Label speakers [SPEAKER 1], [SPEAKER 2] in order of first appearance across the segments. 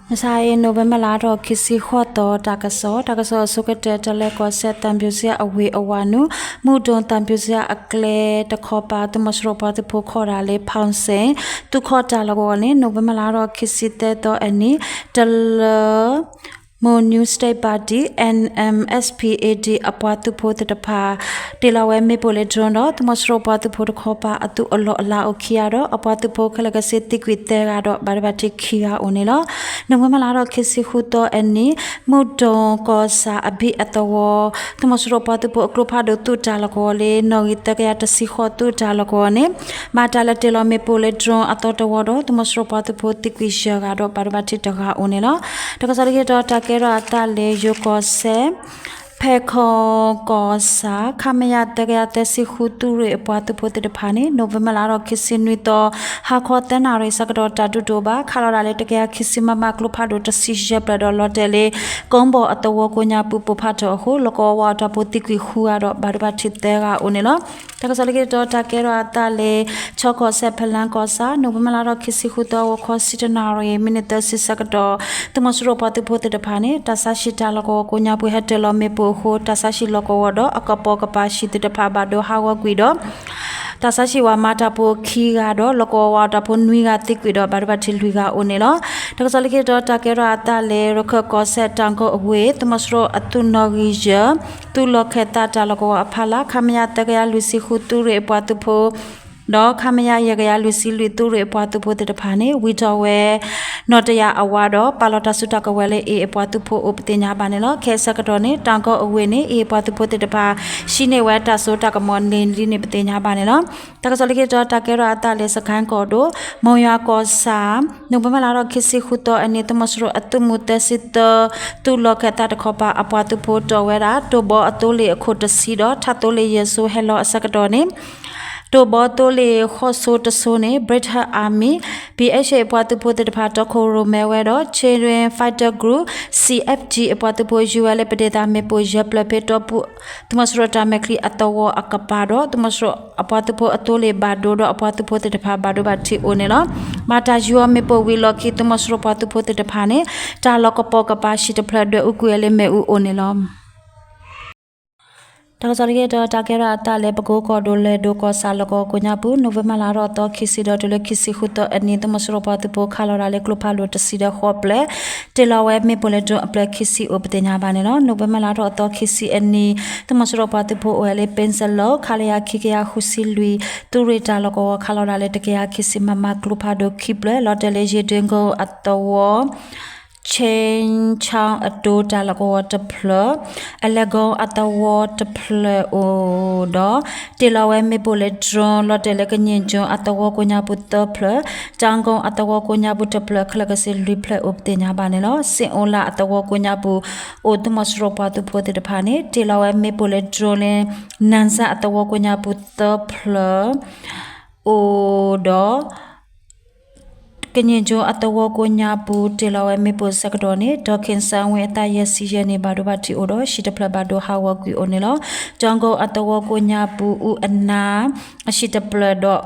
[SPEAKER 1] ใช่โนเวมลาดอกคิสิขวดตากะซอสุกเตตะเลก็เซตัมบิวเซียอเวอวานุมูดอนตัมบิวเซียอักเลตะขอปาตมสโรปาตโพขอราเลพาวเซตุขอตาลกอเลโนเวมลาดอกคิสิเตตออันนี้ตะลMo New State Party NMSPAD အပွားသူဖို့တတဖာတေလာဝဲမေပိုလေဒရွန်တော့တမစရောပွားသူဖို့တခေါ်ပါအတူအလောအလာအိုခီရတော့အပွားသူဖို့ခလကစစ်တိကွေတဲကတော့ဘာဘာတိခီရအိုနေလောနမမလာတော့ခစီခုတော့အနီမုဒုံကောစာအဘိအတော်တမစရောပွားသူဖို့အကလဖာဒတူတာလကောလေနော်ဤတကရတစီခေါ်တူတာလကောနေမာတာလတေလာမေပိုလေဒရွန်အတော်တော်တော့တမစရောပွားသူဖို့တိကွေရှာကတော့ဘာဘာတိတကအိုနေလောတကစားရတော့တကဲတော့အတလေယိုကောဆေဖေခောကောစာခမယတကရတစီခုတူရအပွားတဖို့တဖာနေနိုဝင်ဘာလတော့ခစ်စင်ဝီတော့ဟာခောတနာရစကတော့တတူတိုပါခါလာလေတကရခစ်စမမကလဖာဒိုတစီရပဒလော်တယ်လေကွန်ဘောအတဝကိုညာပူပဖတ်တော့ဟိုလကောဝါတပုတိကွေခူရတော့ဘာဘာချစ်တဲ့ကဦးနေလောတကစားလေတော့တကဲတော့အတလေချောကောဆက်ဖလန်ကောစာနိုဝင်ဘာလတော့ခစ်စီခုတော့ခောစီတနာရမိနစ်တစီစကတော့တမစရောပတ်ဖို့တဖာနေတဆရှိတလကောကိုညာပူဟက်တယ်လောမေပူဟိုတဆရှိလကောတော့အကပောကပါရှိတဖာဘာဒိုဟာဝကွီတော့တဆရှိဝါမာတာပိုခီကတော့လကောဝါတာပိုနွီကတိကွီတော့ဘာဘာချီလူကအိုနေလောတကစလိကေတော့တကဲရအတလေရခကောဆက်တန်ကိုအဝေးတမစရောအတုနော်ဂီဂျတူလခေတာတလကောအဖလာခမယတကရလူစီခုတူရေပွားတူဖို့တော့ခမရရကရလူစီလူတူရပွားသူဖို့တဖာနေဝီတော်ဝဲနော်တရအဝါတော့ပါလော်တာစုတကဝဲလေအေပွားသူဖို့ဥပတင်ညာပါနေလို့ခဲစကတော့နေတန်ကောအဝေးနေအေပွားသူဖို့တဖာရှိနေဝဲတဆိုတကမောနေလီနေပတင်ညာပါနေလို့တကစလိကေတော့တကဲရအတလေစခန်းကောတော့မောင်ရကောစာနုဘမလာတော့ခစီခုတော့အနေတမစရအတုမူတစစ်တတူလောကတာတခောပါအပွားသူဖို့တော်ဝဲတာတိုဘောအတိုးလေအခုတစီတော့ထတိုးလေယေဆူဟဲလောအစကတော့နေတိုဘောတိုလေခောဆိုတဆိုနေ British Army BHA အပွားသူဖို့တဖာတော့ခိုရိုမဲဝဲတော့ Children Fighter Group CFG အပွားသူဖို့ UL ပဒေတာမေပိုရပလပေတော့ပုတမစရတာမခရီအတော်အကပါတော့တမစရအပွားသူဖို့အတိုးလေဘာဒိုတော့အပွားသူဖို့တဖာဘာဒိုဘာတီအိုနေလောမာတာယူမေပိုဝီလော်ကီတမစရပွားသူဖို့တဖာနေတာလောကပောကပါရှိတဖရဒဥကွေလေမဲဥအိုနေလောတကစားရတော့တကဲရအတလေပကိုကောဒိုလေဒိုကောဆာလကောကိုညာဘူးနိုဝင်ဘာလာတော့ခီစီတော့တလေခီစီခုတော့အနီတမစရပတ်ပိုခါလာလေကလဖာလိုတစီတော့ခေါပလေတေလာဝဲမေပိုလေတော့အပလက်ခီစီအိုပတင်ညာပါနေနော်နိုဝင်ဘာလာတော့ခီစီအနီတမစရပတ်ပိုအိုလေပင်ဆလောခါလျာခိကယာခုစီလူတူရီတာလကောခါလာလေတကယ်ခီစီမမကလဖာဒိုခိပလေလော်တယ်လေဂျီဒင်ကိုအတော်change chang ado dalako to plo alago atawo to plo o do tilawe me bole dron lo tele kanyin jon atawo ko nya put to plo chango atawo ko nya put to plo khlaga se lui plo op te nya ba ne lo sin on la atawo ko nya pu o to masro pa tu pho te de pha ne tilawe me bole dron le nansa atawo ko nya put to plo o doကညင်ကျော်အတဝကိုညာပူတေလာဝဲမေပိုစကတော်နေဒေါခင်ဆန်ဝဲတရစီရနေဘာဒိုဘတ်တီအိုတော့ရှိတဖလဘဒိုဟာဝကွီအိုနေလောဂျန်ကိုအတဝကိုညာပူဦးအနာအရှိတဖလတော့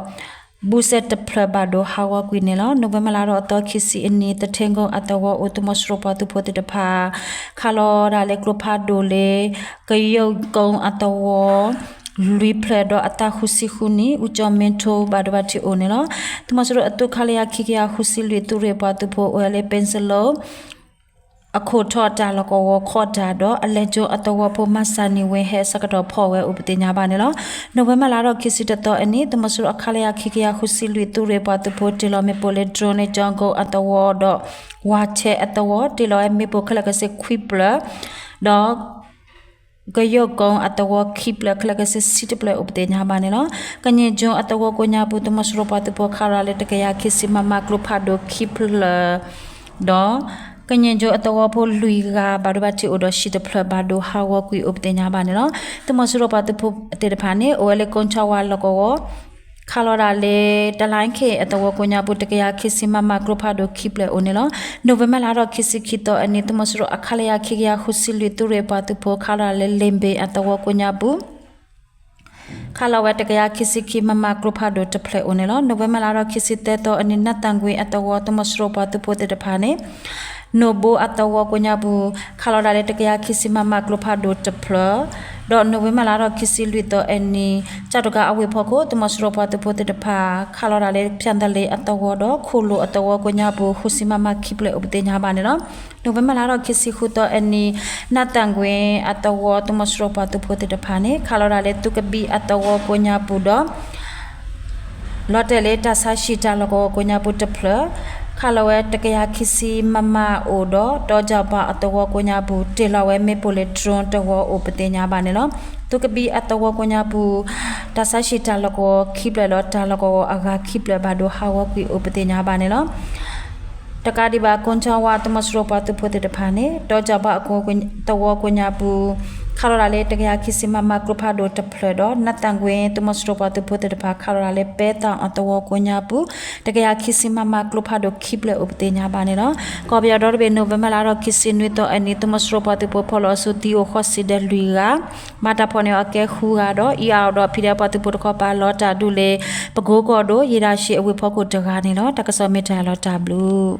[SPEAKER 1] ဘူဆက်တဖလဘဒိုဟာဝကွီနေလောနိုဝင်ဘာလတော့တော့ခီစီအနီတထင်ကိုအတဝအိုတမစရပတူဖိုတတဖာခါလောဒါလေကလဖာဒိုလေကယုတ်ကုံအတဝlui pledo ata khusi khuni uchomento badwati onelo tumasro atu khalya khikya khusi lui ture pa tu pho ole pencilo akho thota lako khota do alejo atawa pho masani we he sakado pho we upatinya ba ne lo november la ro khisi to ani tumasro akhalya khikya khusi lui ture pa tu pho tilo me pole drone jango atawa do wa che atawa tilo me pho khala ka se khwipla doกยกงอัตวคีปลคลกเสสิตปลอุปเตญาบาเนาะกัญญจงอัตวกญาปุตมสรปตุปคาราเลตกยาคิสิมามากลุพาโดคีปลดอกัญญจงอัตวพลุยกาบารุบาติโอดชิตปลบาโดฮาวกุยอุปเตญาบาเนาะตมสรปตุปเตตพาเนโอเลกอนชาวาลกวခါလော်ဒါလေတလိုင်းခေအတဝကိုညာပုတကရခစ်စီမမကရဖာဒိုခိပလေအိုနေလောနိုဝင်ဘာလာတော့ခစ်စီခိတော့အနိတမစရအခလျာခိကရခုစီလီတူရေပါတူဖိုခါလာလေလင်ဘေအတဝကိုညာပုခါလောဝတကရခစ်စီခိမမကရဖာဒိုတဖလေအိုနေလောနိုဝင်ဘာလာတော့ခစ်စီတဲတော့အနိနတ်တန်ကွေအတဝတမစရပါတူဖိုတေတဖာနေ nobo atawa kunyabu kalau dari tekia kisi mama klopado teplo do nobe malaro kisi luito eni cadoga awi poko tumasropa tepote depa kalau dari piandale atawa do kulu atawa kunyabu husi mama kiple ubte nyabane no nobe malaro kisi huto eni natangwe atawa tumasropa tepote depa ne kalau dari tukebi atawa kunyabu do lotele tasashita logo kunyabu teplo Kalawe tekaya kisi mama odo dojaba atawa kunyabu tilawe mepole drone tawa opete nyabane lo tukebi atawa kunyabu tasashita logo kiple lo talago aga kiple bado hawa kui opete nyabane lo takadi ba konchawa tumasropa tupote dephane dojaba ko tawa kunyabu Kalorale tekaya kisi mama klopado tepledo natangwe tumasropa tupote depa kalorale peta atawa kunyabu tekaya kisi mama klopado kiple upte nyabane lo kobya dorbe november ro kisi nuito ani tumasropa tupo polo suti o khoside luiga mata phone ake khuga do iya do phida patu pot khopa lota dule pago ko do yira shi awe phoko daga ni lo takaso meta lo tablu